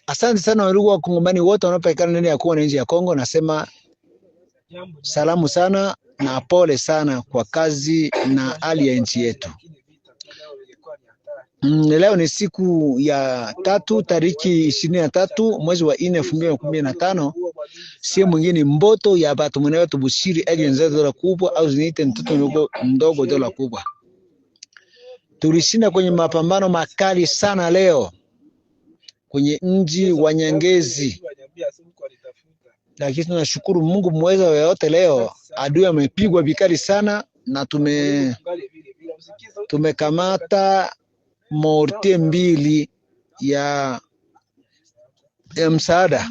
Asante sana ndugu wa Kongomani wote wanaopatikana ndani ya Kongo na nje ya Kongo. Nasema salamu sana na pole sana kwa kazi na hali ya nchi yetu. Leo ni siku ya tatu, tariki 23 mwezi wa 4 2015. Si mwingine mboto ya batu mwenyewe tubushiri agenza dola kubwa au ziniite mtoto mdogo dola kubwa. Tulishinda kwenye mapambano makali sana leo kwenye mji wa Nyangezi, lakini tunashukuru Mungu mweza wa yote. Leo adui amepigwa vikali sana na tumekamata mortie mbili ya msaada.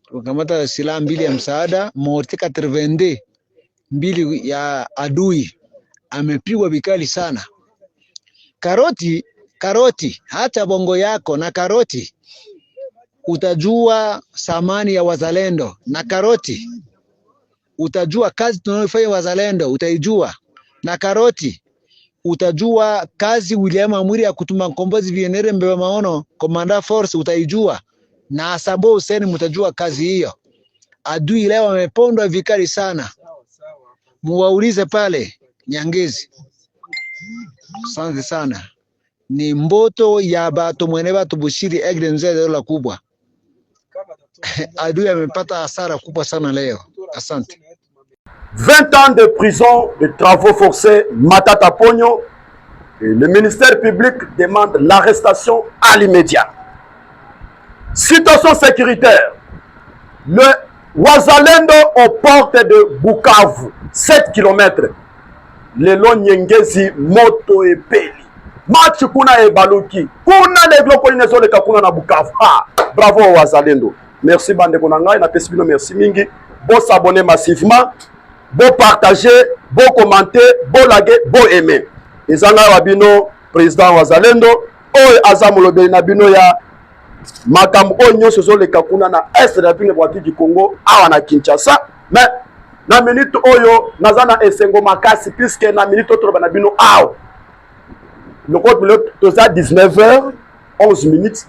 Tumekamata silaha mbili ya msaada, mortie 82 mbili ya adui amepigwa vikali sana. Karoti, hata bongo yako na karoti, utajua samani ya wazalendo. Na karoti, utajua kazi tunayofanya wazalendo, utaijua. Na karoti, utajua kazi William Amuri ya kutuma Kombozi Vienere Mbeba Maono, Commander Force, utaijua. Na Asabo Hussein mutajua kazi hiyo. Adui leo wamepondwa vikali sana. Muwaulize pale Nyangezi. Asante sana. Ni mboto ya batu mwene batu bushiri egre mzee dola kubwa. Adui amepata hasara kubwa sana leo. Asante. 20 ans de prison, de travaux forcés, Matata Pogno. Et le ministère public demande l'arrestation à l'immédiat. Situation sécuritaire. Le Wazalendo aux portes de Bukavu, 7 km. Le long Nyangezi, moto et peli. Match kuna e baluki. Kuna le gloko inezo le kakuna na Bukavu. Ah, bravo Wazalendo. Merci bande konanga na pesibino merci mingi. Bon s'abonner massivement, bon partager, bon commenter, bon laguer, bon aimer. Ezanga wabino président Wazalendo, oy azamulo be na bino ya makambo onyo sozo le kakuna na est de la République du Congo awa na Kinshasa. Mais na minute oyo nazana esengo makasi puisque na minute oyo na bino awa. Le code pilote, c'est à 19h, 11 minutes,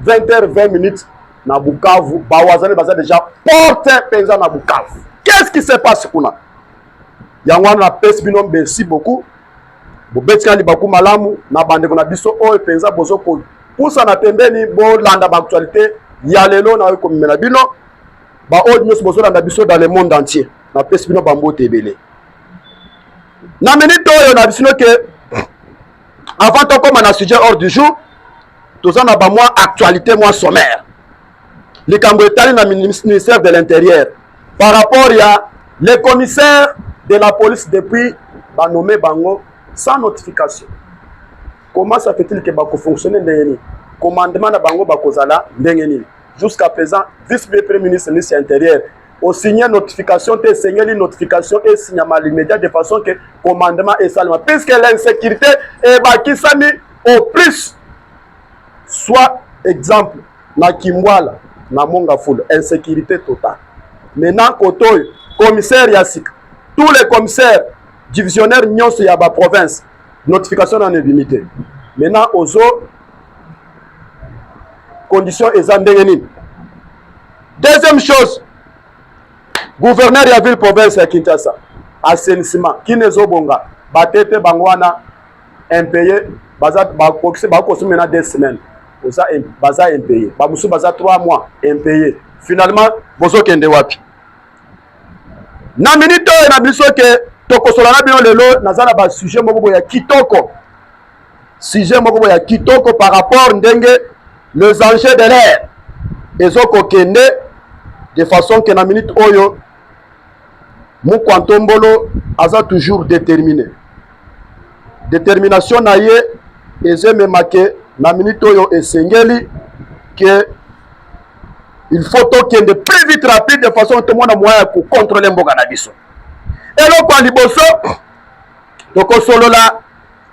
20h, 20 minutes, na Bukavu, Bawazane baza déjà porté penza na Bukavu. Qu'est-ce qui se passe kuna? Yangwana na pes binom merci beaucoup. Bobetika libaku malamu na bande kona biso oyo penza bozoko. Pousa na pembeni bo landa ba actualité ya lelo na ko mena bino. Ba oyo nyos bozo landa biso dans le monde entier. Na pes bino bambo tebele. Na minute oyo na bisino ke avant de commencer à sujet hors du jour, tout ça n'a pas moi actualité, moi sommaire. Les Cambodgiens dans le ministère de l'Intérieur. Par rapport à les commissaires de la police depuis nommé Bango sans notification. Comment ça fait-il que Bako fonctionne ndengeni? Commandement na Bango Bakozala ndengeni. Jusqu'à présent, vice-premier ministre de l'Intérieur au signer notification, te signer une notification et signer l'immédiat de façon que commandement est salement. Puisque l'insécurité est bakisani au plus. Soit exemple, na Kimwala, na Mongaful, insécurité totale. Maintenant, Kotoy, commissaire Yassik, tous les commissaires divisionnaires Nyons Yaba province, notification en limité. Maintenant, aux autres conditions et zandengeni. Deuxième chose, gouverneur ya ville province ya Kinshasa, assainissement, kinezo bonga, batete bangwana, impayé, baza bakosumi na 2 semaines, baza impayé, bamusu baza 3 mois, impayé. Finalement, bozo kende wapi? Na minute na biso ke tokosola na bino lelo nazala ba sujet moko ya kitoko. Sujet moko ya kitoko par rapport ndenge les enjeux de l'air. Ezoko kende de façon que na minute oyo Mukwantombolo aza toujours déterminé. Détermination na ye ezeme make na minute oyo esengeli que il faut tokende plus vite rapide de façon que mona moya ko contrôler mboka na biso. Eloko ya liboso tokosolola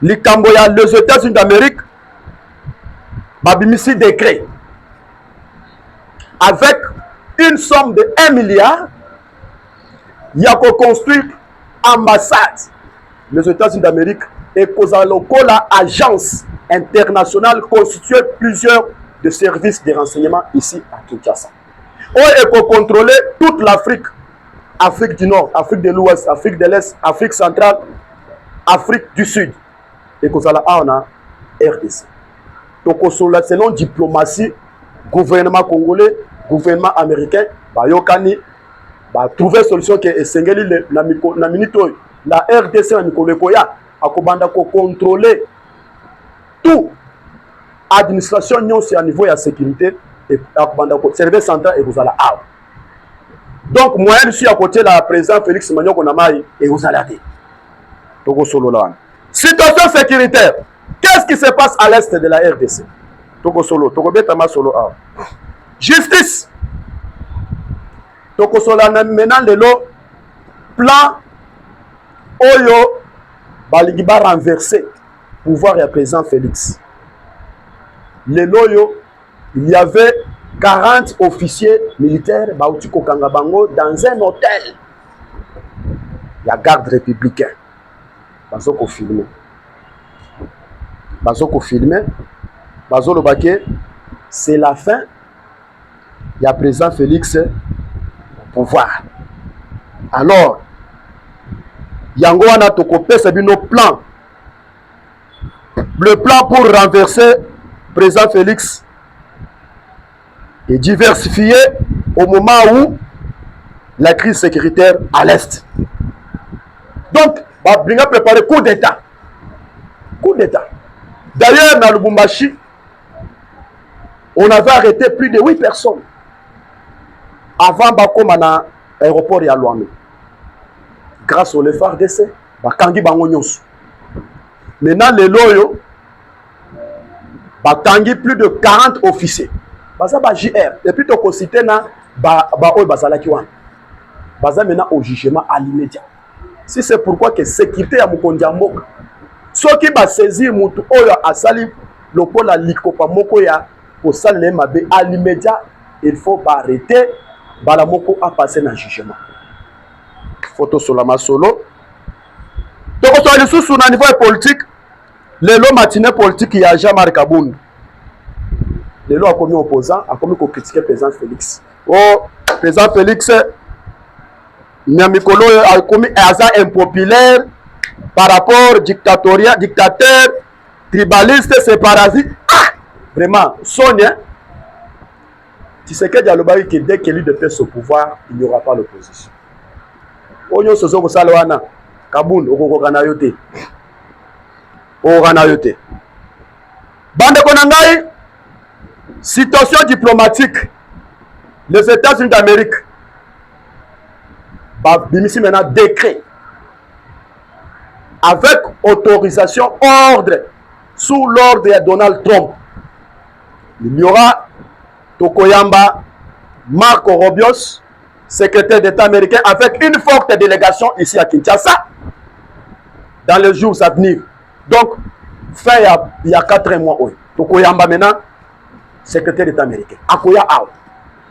likambo ya les États-Unis d'Amérique babimisi décret avec une somme de 1 milliard. Il y a qu'à construire ambassade les États-Unis d'Amérique et qu'aux la agence internationale constituée plusieurs de services de renseignement ici à Kinshasa. Et pour contrôler toute l'Afrique, Afrique du Nord, Afrique de l'Ouest, Afrique de l'Est, Afrique centrale, Afrique du Sud. Et que ça là, on a RDC. Donc, selon diplomatie, gouvernement congolais, gouvernement américain, bah yokani, bah trouver solution que Sengeli na minute la RDC na mikolo koya akobanda ko contrôler tout administration nyonso à niveau de sécurité et akobanda ko service central et vous allez out. Donc moi je suis à côté de la président Félix Manyoko Namai et vous allez aller. Donc solo là. Situation sécuritaire. Qu'est-ce qui se passe à l'est de la RDC? Togo solo, Togo betama solo out. Justice. Togo solo maintenant le plan Oyo Baligiba renversé pouvoir du président Félix. Le loyo, il y avait 40 officiers militaires Bautiko Kangabango dans un hôtel. Il y a garde républicain. Bazoko filmé. Bazoko filmé. Bazolo Baké, c'est la fin. Il y a président Félix au pouvoir. Alors, Yango wana tokopé c'est nos plans. Le plan pour renverser président Félix est diversifié au moment où la crise sécuritaire à l'est. Donc, on va préparer coup d'État. Coup d'État. D'ailleurs, dans Lubumbashi, on avait arrêté plus de 8 personnes avant Bakoma na aéroport ya Luanda. Grâce au FARDC, Bakangi Bango Nyonso. Maintenant, les loyaux, Bakangi plus de 40 officiers. Baza ba JR. Et puis, tu as cité na Bazalaki wan. Baza maintenant au jugement à l'immédiat. Si c'est pourquoi que sécurité ya Mukondia Mboka. Ceux qui va saisir Moutou Oyo Asali, le pôle à Likopa Moko ya pour ça les mabé à l'immédiat, il faut arrêter. Balamoko a passé dans le jugement. Photo sur la solo. Donc, on est sous le niveau politique. Le lot matinée politique, il y a Jean-Marc Kaboun. Le lot a commis opposant, a commis critiquer le président Félix. Oh, président Félix, Nyamikolo a commis un hasard impopulaire par rapport dictateur, tribaliste, séparatiste. Ah, vraiment, Sonia. Tu sais que Dialobari, que dès qu'il de paix au pouvoir, il n'y aura pas l'opposition. Onyo sozo salwana Kaboun okokana yote. Okokana yote. Bande konangai situation diplomatique. Les États-Unis d'Amérique. Bimisi maintenant décret avec autorisation ordre sous l'ordre de Donald Trump. Il y aura Tokoyamba Marco Robios, secrétaire d'État américain, avec une forte délégation ici à Kinshasa dans les jours à venir. Donc, fin il y a 4 mois. Tokoyamba maintenant, secrétaire d'État américain. Akoya Aou.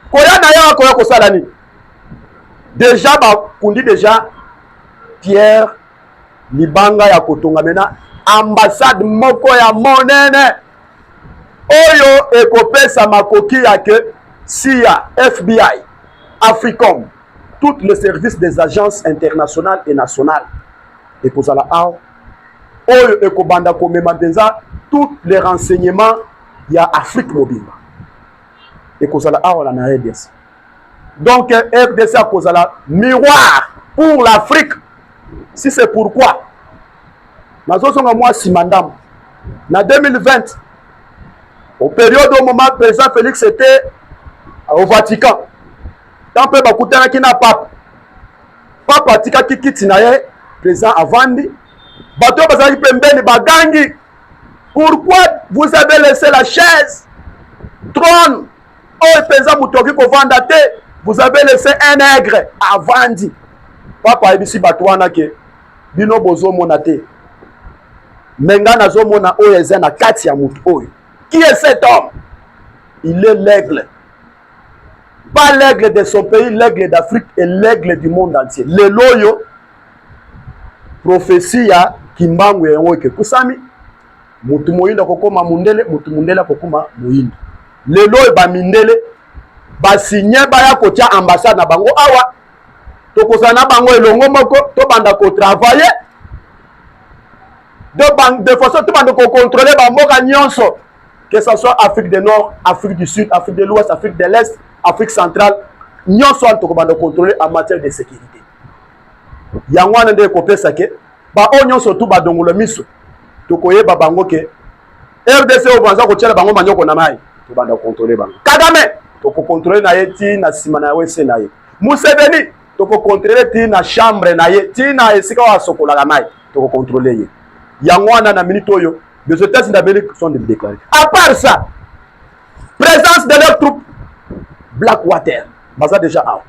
Koya Naya Akoya Kosalani. Déjà, on dit déjà, Pierre Libanga ya Kotonga maintenant, ambassade Moko ya Monene. Oyo ekopé sa makoki ya que SIA, FBI, Africom, tous les services des agences internationales et nationales. Et pour ça là, Oyo ekobanda komema déjà tous les renseignements il y a Afrique mobile. Et pour ça là, on a RDC. Donc RDC a causé la miroir pour l'Afrique. Si c'est pourquoi, moi si madame, en 2020. Au période au moment où le président Félix était au Vatican, tant que Bakutana qui n'a pas Vatican qui quitte le président Avandi, bateau Bazali Pembeni Bagangi, pourquoi vous avez laissé la chaise, trône, oh le président Moutoki Kovandate, vous avez laissé un nègre à Vandi. Papa Ebisi Batouana ke Bino Bozo Monate, Mengana Zomona Oyezena Katia Moutoy. Qui est cet homme? Il est l'aigle. Pas l'aigle de son pays, l'aigle d'Afrique et l'aigle du monde entier. Le loyo, prophétie ya Kimbangu ya Nwoke Kusami, mutu moyinda kokoma mundele, mutu mundele kokoma moyinda. lelo ba mindele ba signer ba ya kotia ambassade na bango awa tokozala na bango elongo moko to banda ko travailler de façon to banda ko contrôler ba mboka nyonso, que ce soit Afrique du Nord, Afrique du Sud, Afrique de l'Ouest, Afrique de l'Est, Afrique centrale, nyonso to ko banda contrôler en matière de sécurité. Yango wana nde ko pesa ke ba o nyonso to ba dongolo miso to koyeba bango ke RDC o banza ko tiela bango manyoko na mai to banda contrôler bango. Kagame to ko contrôler na yeti na sima na wese na ye. Museveni to ko contrôler ti na chambre na ye ti na esika wa sokola la mai to ko contrôler ye. Yango wana na minute oyo les États-Unis d'Amérique sont déclarés. À part ça, présence de leurs troupes Blackwater, baza déjà out.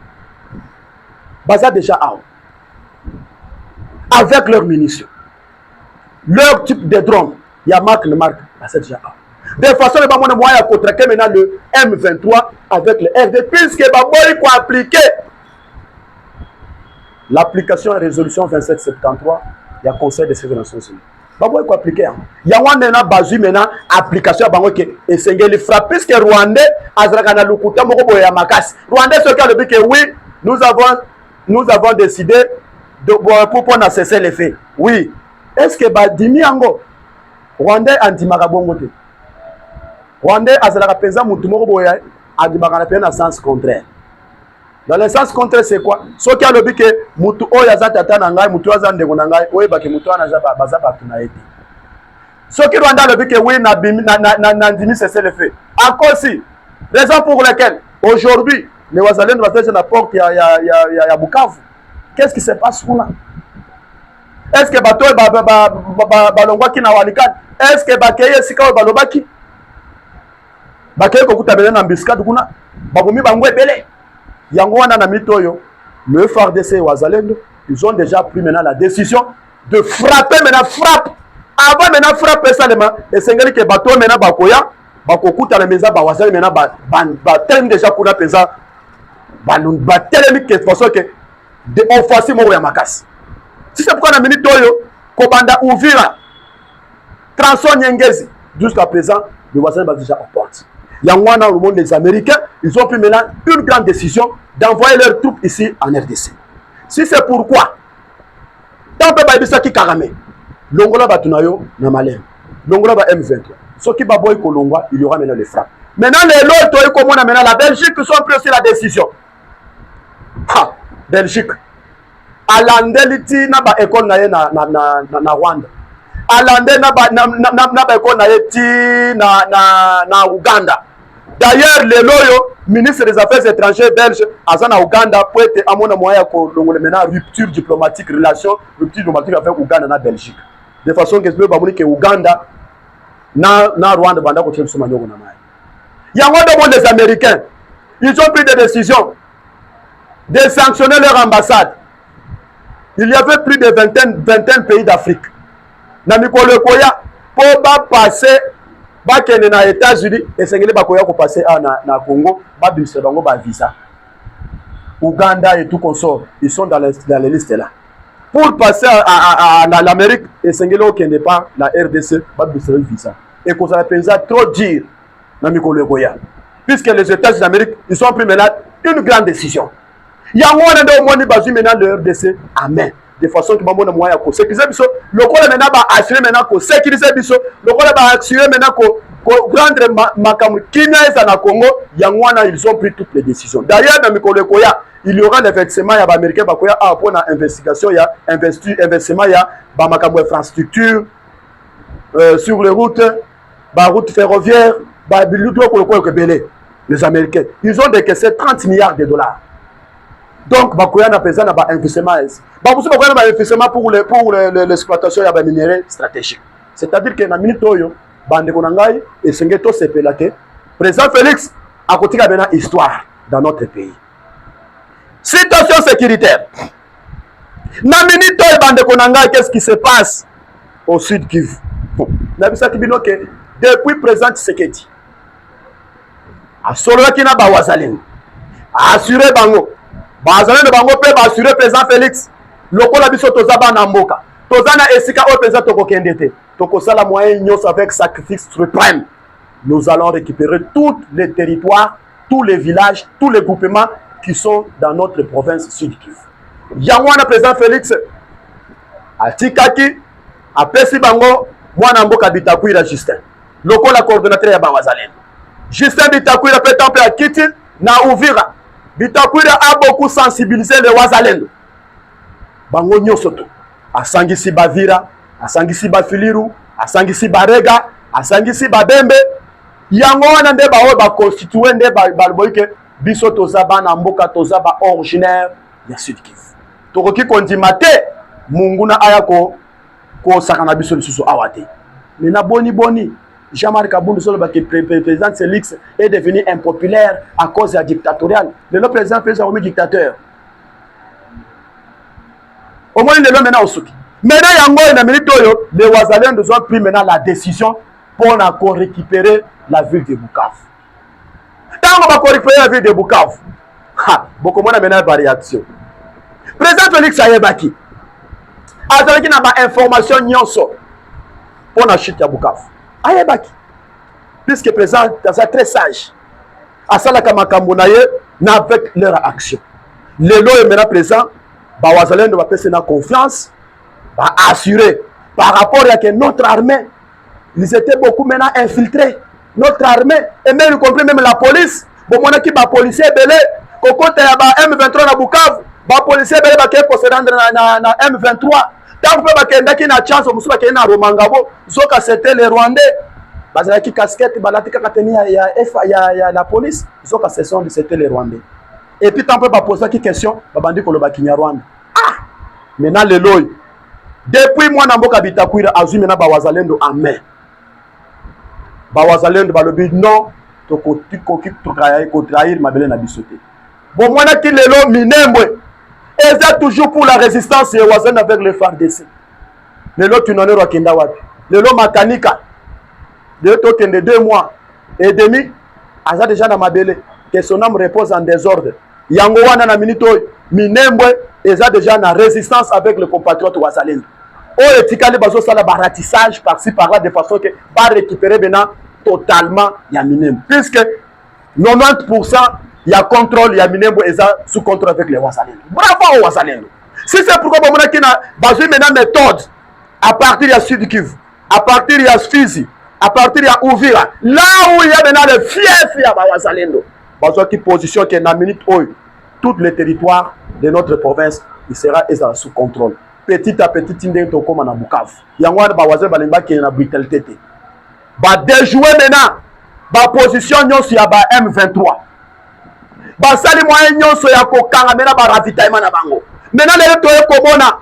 Baza déjà out. Avec leurs munitions, leur type de drone, il y a marque le marque, baza déjà out. De façon, les bamons de moyens à contraquer maintenant le M23 avec le RD, puisque Baboy quoi appliquer l'application à résolution 2773, il y a Conseil de sécurité des Nations Unies. Baboy quoi appliquer. Il y a un bazu maintenant application à Bango qui est singulier frappe, puisque Rwandais, Azrakana Lukuta, Morobo et Amakas. Rwandais, ce qui a le but que oui, nous avons décidé pour qu'on a cessé les faits. Oui. Est-ce que Badimi Ango, Rwandais anti-Marabongote? Rwandais Azraka Pesa Moutumoro Adimagana dans le sens contraire. Dans le sens contraire, c'est quoi? Ce qui a le but que Moutou Oyazata Tanangai, Moutou Azande Gonangai, Oyebaki Moutou Anajaba Bazaba Tunaeti. Ce qui Rwanda le but que oui, Nandimi cessé les faits. À cause si, raison pour laquelle aujourd'hui, les Wazalènes vont faire la porte, il y a Bukavu. Qu'est-ce qui se passe là? Est-ce que Bato Balongwa qui n'a walikan? Est-ce que Bakeye Sika Balobaki? Bakeye Kokuta Belen Ambiska Dukuna? Bagomi Bangwe Bele? Yango wana na mitoyo, le FARDC et Wazalendo, ils ont déjà pris maintenant la décision de frapper maintenant frappe. Avant maintenant frapper seulement, et c'est que Bato maintenant Bakoya, Bakokuta la maison, Bawazal maintenant Batem déjà Kuna Pesa, Batelemi que de façon que on fasse mon Yamakas. Si c'est pourquoi on a mis Toyo, Kobanda Ouvira, Transon Nyengezi, jusqu'à présent, le voisin va déjà en porte. Yangwana, le monde des Américains, ils ont pris maintenant une grande décision d'envoyer leurs troupes ici en RDC. Si c'est pourquoi, tant que Baïbisa qui Karame, Longola Batunayo, Namalem, Longola M23, ce qui va boire Kolongwa, il y aura maintenant les frappes. Maintenant, les lots, comme on a maintenant la Belgique, qui sont pris aussi la décision. Ha, Belgique. Alandeliti na ba école na Rwanda. Alande na ba école na Uganda. D'ailleurs, le loyo ministre des Affaires étrangères belge azana Uganda pour être à mon moyen ko longole maintenant rupture diplomatique relation rupture diplomatique avec Uganda na Belgique. De façon que le bamuni que Uganda na Rwanda banda ko tshemso manyoko na mai. Yango de les Américains, ils ont pris des décisions de sanctionner leur ambassade. Il y avait plus de vingtaine pays d'Afrique. Na mikolo koya pour passer bakene na États-Unis et sengeli bakoya ko passer na Congo ba bimse bango ba visa. Uganda et tout consort, ils sont dans les listes là. Pour passer à l'Amérique et sengeli okende pas la RDC ba bimse visa. Et qu'on ça pensa trop dire na mikolo koya. Puisque les États-Unis d'Amérique, ils ont pris maintenant une grande décision. Il y a un de moins basu maintenant de RDC à main. De façon que maman moyen ko sécuriser biso le col maintenant ba assurer maintenant ko sécuriser biso le col ba assurer maintenant ko prendre makamu kina eza na Congo yangwana ils ont pris toutes les décisions. D'ailleurs dans mikolo koya il y aura l'investissement ya ba américain ba koya pour na investigation ya investissement ya ba makamu infrastructure sur les routes ba route ferroviaire ba biluto ko ko belé les américains ils ont décaissé 30 milliards de dollars. Donc, Bakoya n'a pas un investissement. Bakoya n'a pas un investissement pour l'exploitation de minerais stratégiques. C'est-à-dire que dans la minute où Bande Konangai et Sengeto Sepelake, président Félix a côté de histoire dans notre pays. Situation sécuritaire. Dans la minute où Bande Konangai, qu'est-ce qui se passe au sud Kivu? N'a vu ça qui dit que depuis président Tshisekedi, à Solokina Bawazalin, a assuré Bango. Bazalé de bango pe ba assurer président Félix lokola biso tozaba na mboka tozana esika o président toko kendete toko sala moyen nyos avec sacrifice suprême nous allons récupérer tous les territoires, tous les villages, tous les groupements qui sont dans notre province Sud-Kivu. Yangwana président Félix atikaki apesi bango mwana mboka Bitakwira Justin lokola coordonnateur ya Bawazalendo. Justin Bitakwira peut temple à Kiti na Uvira. Bitakwira a beaucoup sensibilisé les Wazalendo. Bango nyonso to asangisi Bavira, asangisi Bafiliru, asangisi Barega, asangisi Babembe. Yango wana nde baoyo ba constituer nde balboyike biso toza bana mboka toza ba originaire ya Sud Kivu. Tokoki kondima te munguna aya ko sakana biso lisusu awate. Mena boni Jean-Marc Kabundu solo ba que président Félix est devenu impopulaire à cause de la dictatoriale. Le président Félix est dictateur. Au moins le maintenant au souk. Maintenant yango na minute oyo les Wazalendo ont pris maintenant la décision pour récupérer la ville de Bukavu. Tant qu'on va récupérer la ville de Bukavu, beaucoup moins maintenant par réaction. Président Félix Ayebaki a donné une information nyonso pour la chute à Bukavu. Ayebaki, puisque le président est très sage, à ça la kamakambo avec leur action. Le lot est maintenant présent, Bawazalendo va passer dans confiance, va assurer par rapport à que notre armée, ils étaient beaucoup maintenant infiltrés. Notre armée, et même y compris même la police, bon mon équipe a policier belé, côté ya M23 na Bukavu, ba policier belé ba pour se rendre na M23. Tant que ba kenda ki na chance musuba ke na Romangabo, zoka c'était les Rwandais. Bazala ki casquette balatika kateni ya la police, zoka ce sont c'était les Rwandais. Et puis tant que ba poser qui question, ba bandi ko loba kinya Rwanda. Ah! Maintenant le loy. Depuis moi na mboka Bitakwira azui maintenant ba Wazalendo en main. Bawazalendo balobi non tokoti trahir mabele na bisoté. Bon moi na ki lelo minembwe eza toujours pour la résistance et Wazalendo avec le FARDC. Lelo tunone ro kenda wapi. Lelo makanika. Lelo tokende 2 mois et demi aza déjà na mabele que son âme repose en désordre. Yango wana na minito minembwe eza déjà na résistance avec le compatriote Wazalendo. O etikali bazo sala baratissage par-ci par-là de façon que va récupérer maintenant totalement ya Minembwe. Puisque 90% ya contrôle ya Minembwe est sous contrôle avec les Wazalendo. Bravo aux Wazalendo. Si c'est pourquoi on a besoin maintenant méthode à partir de Sud Kivu, à partir de Fizi, à partir de Uvira, là où il y a maintenant le fief ya Wazalendo. Besoin qui position que na minute où tous les territoires de notre province il sera sous contrôle. Petit à petit indé to comme na Bukavu. Yangwa ba Wazalendo balimba qui na brutalité. Ba déjouer maintenant ba position nyonso ya ba M23. Ba sali moyen nyonso ya kokanga mena ba ravitaillement na bango. Maintenant les toye komona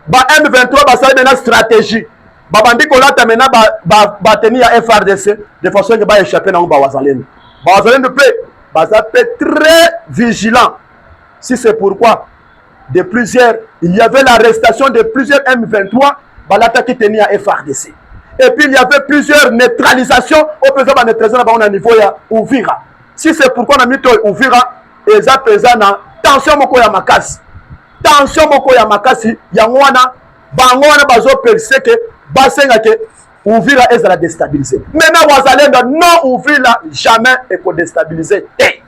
ba M23 ba sali maintenant stratégie. Ba bandi ko lata maintenant ba tenir ya FARDC de façon que ba échapper na ba Wazalendo. Ba Wazalendo peut ba ça peut très vigilant. Si c'est pourquoi il y avait l'arrestation de plusieurs M23 ba l'attaque qui tenir à FARDC. Et puis il y avait plusieurs neutralisations au présent de neutralisation au niveau ya Uvira. Si c'est pourquoi on a mis Uvira et ça présent na tension moko ya makasi. Tension moko ya makasi yangwana bango wana bazo percer que basenga que Uvira est la déstabiliser. Maintenant Wazalendo non Uvira jamais est pour déstabiliser. Et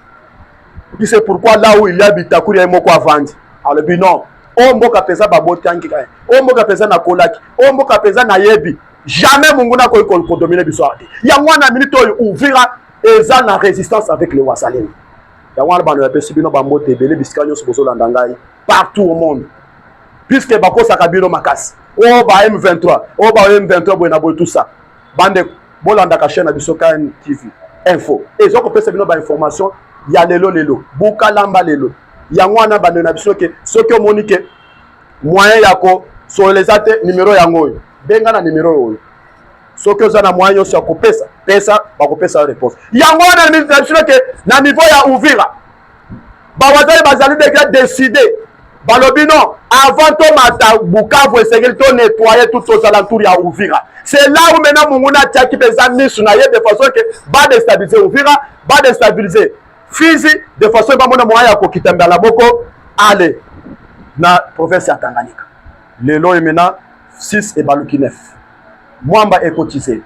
c'est pourquoi là où il y a Bitakwira moko avandi. Alors bi non, o mboka pesa ba botangi kai. O mboka pesa na kolaki. O mboka pesa na yebi. Jamais munguna ko dominer biso ate. Yangwana minute Uvira eza na résistance avec les Wazalendo. Yangwana bano ya pesi bino ba mote belé biskanyo so bozo landangai partout au monde. Puisque bako sakabino makasi. O ba M23, o ba M23 boy na boy tout ça. Bande bolanda ka chaîne na biso kan TV info. Et zo ko pesa bino ba information ya lelo bukalamba lelo. Yangwana bano na biso ke soki monique moyen yako sur les ates numéro yango. Benga na numéro oyo. Soki oza na moyen nyonso ya kopesa, pesa bakopesa réponse. Yango na ministre que na niveau ya Uvira. Bawazali bazali déjà décidé. Balobi non, avant to mata Bukavu esengeli to nettoyer tout aux alentours ya Uvira. C'est là où maintenant munguna tiaki pesa misu na ye de façon que ba déstabiliser Uvira, ba déstabiliser Fizi de façon ba mona moyen ya kokitamba la boko aller na province ya Tanganyika. Lelo maintenant 6 et Baluki 9. Mwamba est cotisé.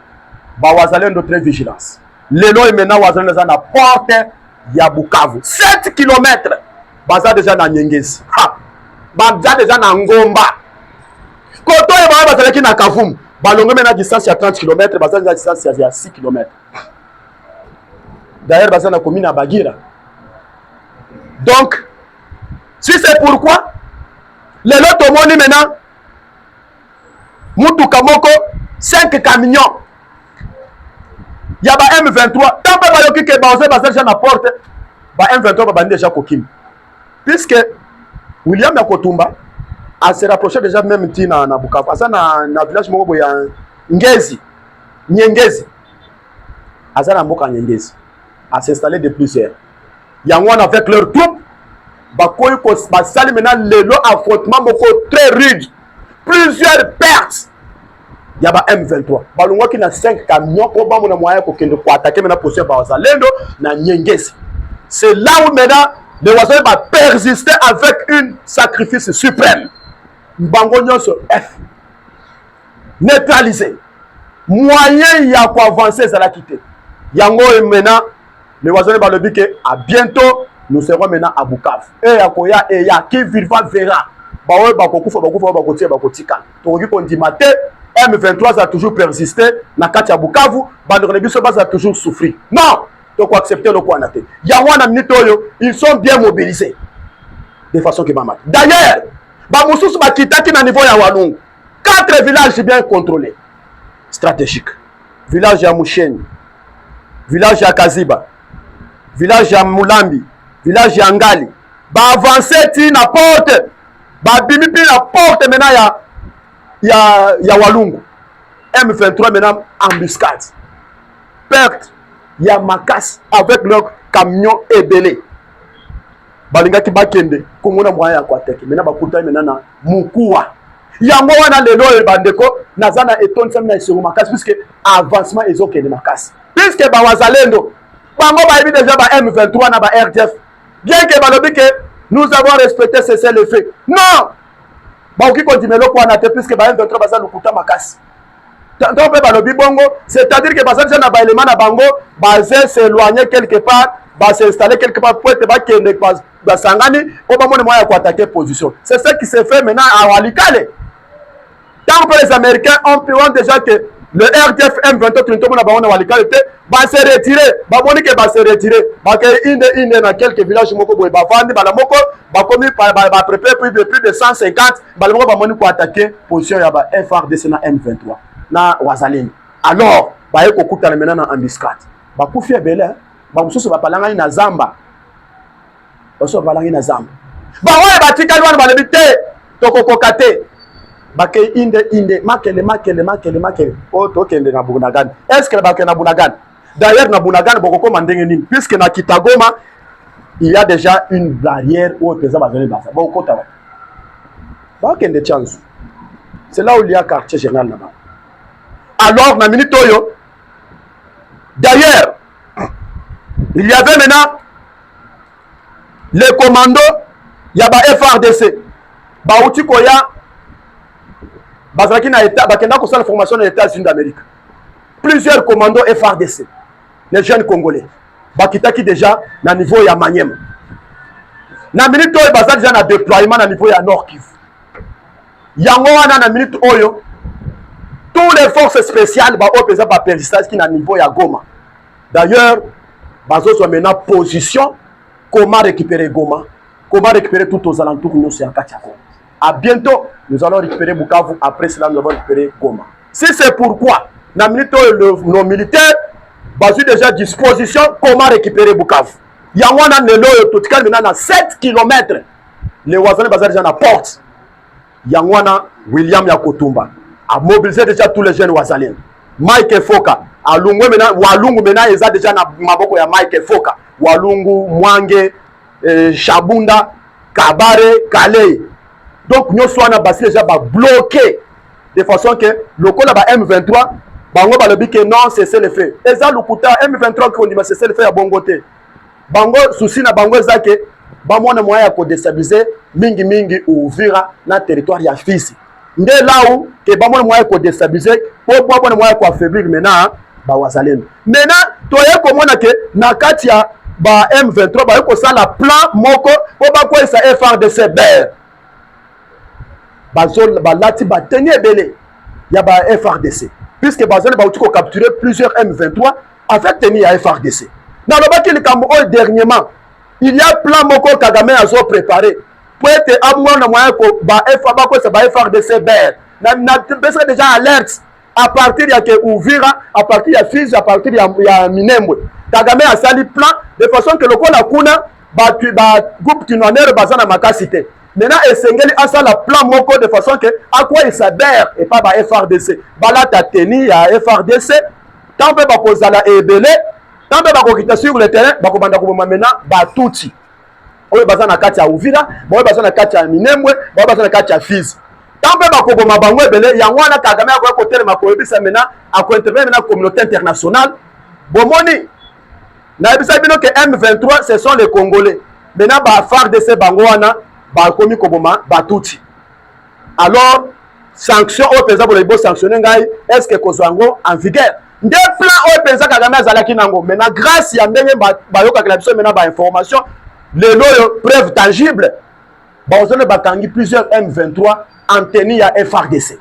ba wazalendo très vigilance. Lelo et maintenant wazalendo za na porte ya Bukavu 7 km baza déjà na Nyengezi. Ha. Baza déjà na Ngomba. Koto e ba bazalaki na Kavumu. Balongo maintenant distance ya 30 km, baza na distance ya 6 km. D'ailleurs baza na commune à Bagira. Donc si c'est pourquoi lelo tomoni maintenant mutuka moko 5 camions ya ba M23 tant que bayoki ke baoze baza déjà na porte ba M23 ba bandi déjà kokimi puisque William Yakotumba a se rapproché déjà même tina na Bukavu asa na village moko ya Nyengezi asa na mboka Nyengezi a s'installer de plusieurs yango avec leur troupe bakoyi ko basali maintenant lelo affrontement moko très rude plusieurs pertes ya ba M23 balongwaki na 5 camions pour ba mona moyen ko kende ko attaquer maintenant position ba wazalendo na Nyengezi. C'est là où maintenant les wazalendo va persister avec un sacrifice suprême. Bango nyonso F neutralisé moyen ya ko avancer za la quitter yango maintenant les wazalendo ba lobi que à bientôt nous serons maintenant à Bukavu et akoya et ya qui vivra verra bawe bakokufa bakotia bakotika tokoki kondima te. M23 a toujours persisté na kati ya Bukavu, bandone biso basa toujours souffrir. Non, donc accepter le quoi naté. Yawana minitoyo, ils sont bien mobilisés de façon que maman. D'ailleurs, ba mususu ba kitaki na niveau ya Walungu. 4 villages bien contrôlés. Stratégique. Village ya Musheni, village ya Kaziba, village ya Mulambi, village ya Ngali. Ba avancer ti na porte. Ba bimi pi na porte maintenant ya Walungu. M23 maintenant embuscade. Perte ya Makas avec leur camion ébélé. Balinga ki bakende komona moyen ya kwateke. Maintenant bakuta maintenant na Mukuwa. Yango wana lelo e bandeko nazana etonisa na isuru Makas puisque avancement ezokende Makas. Puisque ba wazalendo bango ba ebi déjà ba M23 na ba RDF. Bien que balobi que nous avons respecté le fait. Non. Baoki continuer le quoi naté puisque ba M23 baza lukuta Makasi. Donc pe balobi bongo, c'est-à-dire que baza déjà na ba élément na bango, basé s'éloigner quelque part, ba s'installer quelque part pour être ba kende ba sangani, pour ba mone moyen pour attaquer position. C'est ce qui se fait maintenant à Walikale. Tant que les Américains ont déjà que le RDF M23 Trintomo na ba on Walikale va se retirer, ba moni que va se retirer, ba ke inde na quelques villages moko boy ba vandi ba la moko ba komi ba préparer plus de 150 ba moko ba moni pour attaquer position ya ba FRDC na M23 na wazalendo. Alors ba yeko kuta maintenant na embuscade ba kufi ebele ba mususu ba palanga na zamba oso balanga na zamba ba oye ba tikali wana ba lebite tokokokate bake inde makele o to kende na Bunagana. Est-ce que bake na Bunagana? D'ailleurs na Bunagana boko mandenge nini puisque na Kitagoma il y a déjà une barrière où présent bazali basa boko tawa ba kende chance. C'est là où il y a quartier général là-bas. Alors na minute oyo d'ailleurs il y avait maintenant les commandos ya ba FRDC ba uti koya bazaki na état bakenda ko sala formation dans les États-Unis d'Amérique. Plusieurs commandos FRDC, les jeunes congolais bakitaki déjà na niveau ya Maniema. Na minute oyo bazaki déjà na déploiement na niveau ya Nord Kivu. Yango wana na minute oyo tous les forces spéciales ba opesa ba persistance qui na niveau ya Goma. D'ailleurs, bazo soit maintenant position comment récupérer Goma, comment récupérer tout aux alentours nous c'est en Katiako. À bientôt, nous allons récupérer Bukavu. Après cela, nous allons récupérer Goma. Si c'est pourquoi, nos militaires ont déjà disposition comment récupérer Bukavu. Il y a un an, 7 km. Les Wazalais sont déjà à la porte. Il y a un William Yakotumba a mobilisé déjà tous les jeunes Wazalais. Mike Foka. Walungu maintenant, ils ont déjà Maboko ya Mike Foka. Walungu, Mwange, Shabunda, Kabare, Kalei. Donc nous sommes déjà bloqués de façon que le col M23 bango balobi que non c'est le fait. Et ça le kuta M23 qui on dit c'est le fait à bon côté. Bango souci na bango zake ba mona moyen pour déstabiliser mingi Uvira na territoire ya Fizi. Ndé là où que ba mona moyen pour déstabiliser pour mona moyen pour affaiblir maintenant ba wazalendo. Maintenant toye komona ke na kati ya ba M23 ba ko sala plan moko po ba ko sa FRDC ber bazol ba lati ba tenir belé ya ba FRDC puisque bazol ba uti ko capturer plusieurs M23 avec tenir ya FRDC. Dans le bas qui le Cameroun dernièrement il y a plan moko Kagame a zo préparé pour être à moi na moyen ko ba FRDC ber na besoin déjà alerte à partir ya ke Uvira, à partir ya Fizi, à partir ya Minembwe. Kagame a sali plan de façon que le la kuna ba groupe tunanere bazana makasité. Maintenant esengeli a sala plan moko de façon que à quoi il s'adhère et pas ba FRDC. Bala ta teni ya FRDC, tant pe ba kozala ebele, tant pe ba kokita sur le terrain, ba ko banda ko maintenant ba touti. Oyo bazana kati ya Uvira, oyo bazana kati ya Minembwe, oyo bazana kati ya Fizi. Tant que bako mabango ebele ya wana Kagame a ko telema ko ebisa mena a ko intervenir na communauté internationale bomoni na ebisa bino que M23 ce sont les Congolais maintenant ba FARDC bango wana ba komi ko boma batuti alors sanction au pesa pour les beaux sanctionner ngai est-ce que kozwango en vigueur des plans au pesa Kagame azalaki nango maintenant grâce ya ndenge ba yoka la biso maintenant ba information les preuves tangibles ba ozone bakangi plusieurs M23 en tenue à FRDC.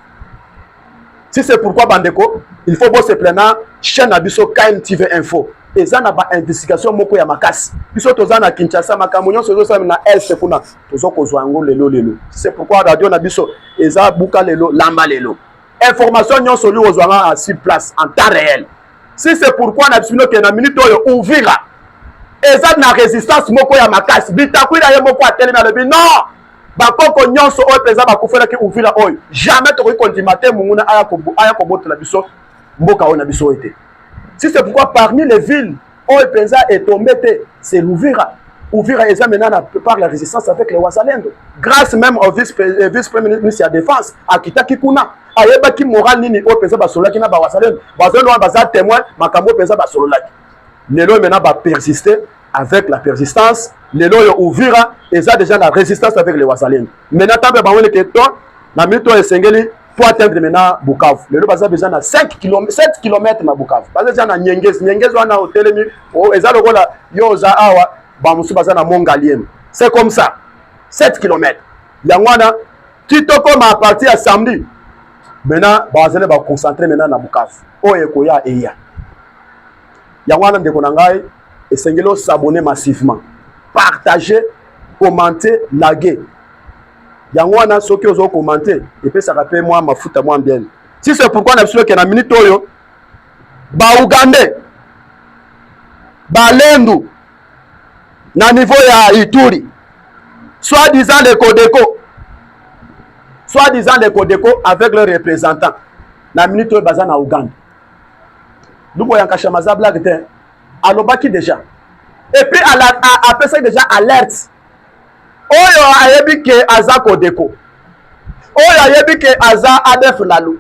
Si c'est pourquoi Bandeko, il faut bosser pleinement chaîne Abisso KMTV Info. Et ça n'a pas investigation moko ya makasi. Biso tozana Kinshasa makamunyo sozo sa na est kuna tozo kozwango lelo. C'est pourquoi radio Nabisso eza buka lelo lamba lelo. Information nyon soli ozwanga à sur place en temps réel. Si c'est pourquoi Nabisso ke na minute oyo Uvira. Eza na résistance moko ya makasi. Bitakwira ye moko atelema le non. Bakoko nyonso oyo peza bakufela ki Uvira oyo jamais to kontimate munguna aya ko botela biso mboka oyo na biso ete. Si c'est pourquoi parmi les villes oyo peza est tombé c'est l'Uvira. Uvira est maintenant par la résistance avec les Wazalendo grâce même au vice-premier ministre de la défense Akita Kikuna ayeba ki moral nini oyo peza basola ki na ba Wazalendo bazalo baza témoin makambo peza basola ki lelo maintenant ba persister avec la persistance, les loyaux Uvira, et ça déjà la résistance avec les Wazalendo. Maintenant, tant que vous êtes toi, la minute est singeli pour atteindre maintenant Bukavu. Les loyaux ont besoin de 7 km à Bukavu. Parce que c'est un Nyengez, on a hôtel, et ça le rôle yoza awa, bamusu bazana mongaliem. C'est comme ça, 7 km. Yangwana, kitoko ma partir à samedi. Maintenant, Bazale va concentrer maintenant à Bukavu. Oye koya eya. Yangwana de konangai. Et Sengelo s'abonner massivement, partager, commenter, laguer. Yangwana ceux qui ont commenté et puis ça rappelle moi ma foot à moi bien. Si c'est pourquoi on a besoin qu'il y a minute oyo ba Ougandais ba Lendu na niveau ya Ituri soi-disant les Codeco avec leurs représentants na minute oyo baza na Ouganda. Lubo yankasha mazabla gete alobaki déjà et puis après ça déjà alerte oyo ayebi ke aza Codeco oyo ayebi ke aza ADF Nalu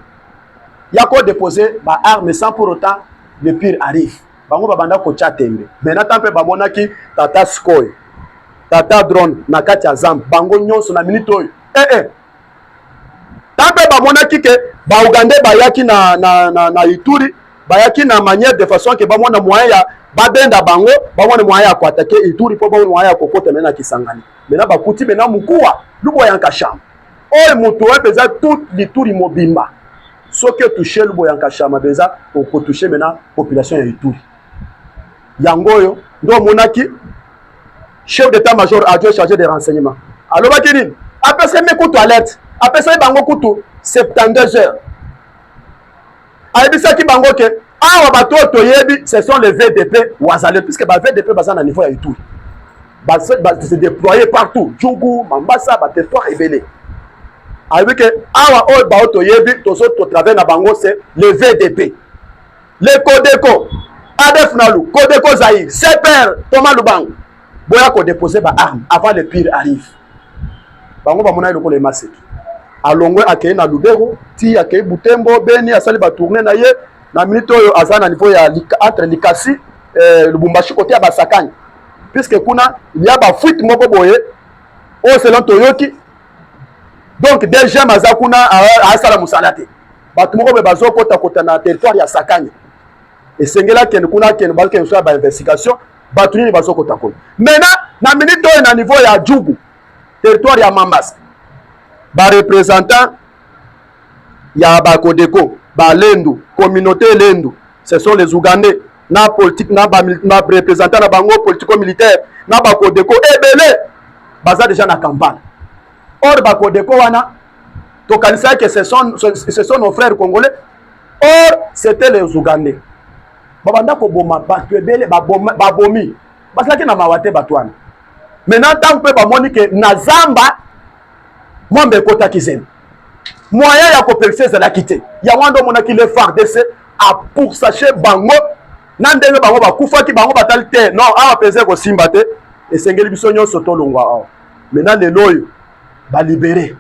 yako déposer ba arme sans pour autant le pire arrive bango babanda ko chatembe maintenant tampe bamonaki tata skoy tata drone na kati ya zamb bango nyonso na minute oyo tampe bamonaki ke ba Ougandais bayaki na Ituri bayaki na manière de façon que bamona moyen ya babenda bango bamona moyen ya ko attaquer Ituri po bamona moyen ya kokota mena Kisangani mena bakuti mena mukuwa lubo yanka shamba oyo mutu peza tout l'Ituri mobimba soki toucher lubo yanka shamba beza ko toucher mena population ya Ituri yango oyo ndo monaki chef d'état-major adjoint chargé des renseignements alobaki nini apesa mekutu alerte apesa bango kutu 72 heures ayebisaki bango ke awa bato toyebi ce sont les VDP Wazalendo puisque ba VDP baza na niveau ya Ituri se déployer partout Djougou Mambasa ba territoire ebele ayebi ke awa oyo ba toyebi tozo to travers na bango c'est les VDP les Codeco ADF Nalu Codeco Zaïre CPR Thomas Lubango boya ko déposer ba arme avant le pire arrive bango ba mona lokolo maseki alongwe akei na Lubero ti akei Butembo Beni asali ba tourner na ye na minute oyo azana niveau ya entre Likasi Lubumbashi côté ya Basakani puisque kuna il y a ba fuite moko boye o selon Toyoki donc déjà mazakuna asala musalate batu moko be bazokota kota na territoire ya Sakani et sengela ken kuna ken ba ken so ba investigation batu ni bazo kotakona maintenant na minute na niveau ya Djougou territoire ya Mambasa ba représentant ya ba Kodeko ba Lendu communauté Lendu ce sont les Ougandais na politique na représentant na bango politico militaire na ba Kodeko ebele baza déjà na campagne or ba Kodeko wana to kanisa que ce sont nos frères congolais or c'était les Ougandais babanda ko boma batu ebele ba bomi basaki na mawate batwana maintenant tant que ba moni que na Zamba mwambe kota kizeni moyen ya kopelise za la quitter ya wando monaki le FARDC a pour sachet bango na ndenge bango bakufaki bango batalite non a pese ko simbate et sengeli biso nyonso to longwa awa maintenant le loyo ba libérer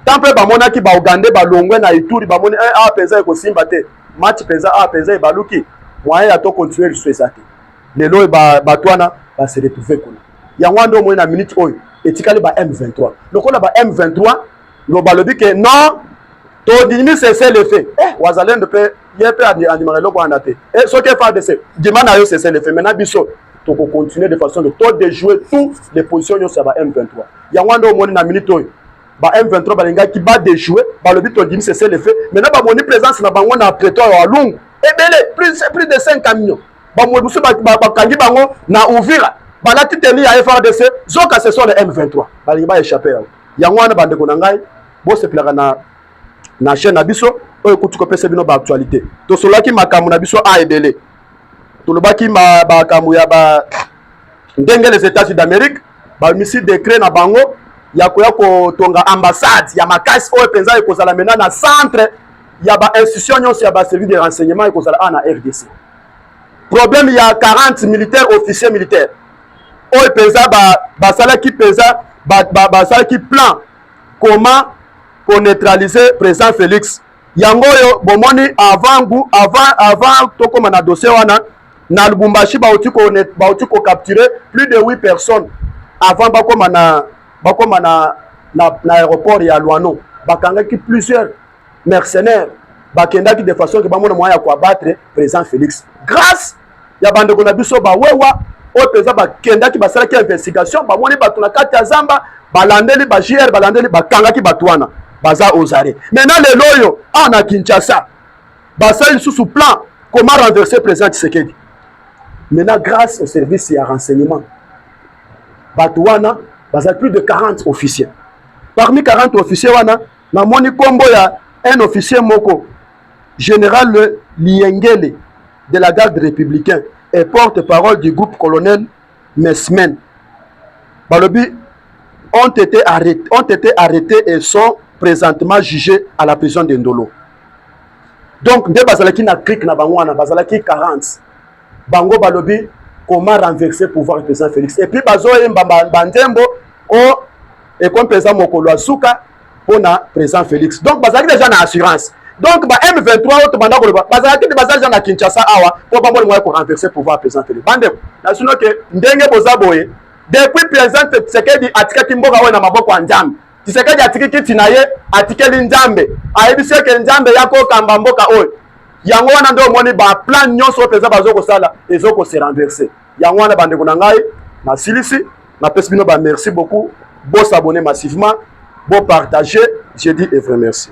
tant que ba monaki ba Uganda ba longwe na Ituri ba moni a pese ko simbate match pesa a pese ba luki moyen ya to continuer le souhaiter le loyo ba twana ba se retrouver kuna ya wando mo na minute oyo etikali ba M23 lokola ba M23 lo balobi que non to dimi cesser le fait wazalendo pe yepe animal loko andate et ce que FARDC demande yo cesser le fait maintenant biso to ko continuer de façon de to de jouer toutes les positions yo sur ba M23 ya wando mo na minute oyo ba M23 balinga ki ba de jouer balobi to dimi cesser le fait maintenant ba moni présence na bango na prétoire ya Lungu ebele plus de 5 camions ba mo musu ba kangi bango na Uvira balati teni ya FARDC zoka ce sont les M23 balinga ba échapper yango wana bandeko na ngai bo se plaka na chaîne na biso oyo kutuko pesa bino ba actualité to solaki makamu na biso a ebele to lobaki makamu ya ba ndenge les États-Unis d'Amérique ba misi décret na bango ya ko tonga ambassade ya makasi oyo penza ekozala mena na centre ya ba institution nyonso ya ba service de renseignement ekozala na RDC problème ya 40 militaires officiers militaires oyo penza ba salaki penza ba salaki plan comment pour neutraliser président Félix yango yo bomoni avant to comme na dossier wana na Lubumbashi ba otiko capturer plus de 8 personnes avant ba comme na aéroport ya Luano bakanga ki plusieurs mercenaires bakenda ki de façon que ba mona moya ko abattre président Félix grâce ya bande ko na biso ba wewa o président bakenda ki basala ki investigation ba moni batuna kati ya Zamba balandeli ba JR balandeli bakanga ki batwana baza osare maintenant les loyo en a Kinshasa basa sous plan comment renverser président Tshisekedi maintenant grâce au service et à renseignement batwana baza plus de 40 officiers parmi 40 officiers wana na moni kombo ya un officier moko général Liengele de la garde républicaine et porte-parole du groupe colonel Mesmen balobi ont été arrêtés et sont présentement jugés à la prison de Ndolo. Donc, de bazalaki na clique na bango na bazalaki 40. Bango balobi comment renverser pouvoir du président Félix. Et puis bazoye bandembo o et comme président Mokolo Asuka pour na président Félix. Donc bazalaki déjà na assurance. Donc ba M23 auto banda ko bazalaki de bazalaki na Kinshasa awa pour ba mo ko renverser pouvoir du président Félix. Bandem, na sino que ndenge bozaboye depuis président Tshisekedi atikaki mboka wana maboko ya Nzambe. Tshisekedi atikiki tinaye atikeli Nzambe. Ayebise ke Nzambe yako kamba mboka oyo. Yango wana ndo moni ba plan nyonso peza bazoko sala ezoko se renverser. Yango wana bandeko na ngai na silisi na pesi bino ba merci beaucoup. Bo s'abonner massivement, bo partager, je dis et vrai merci.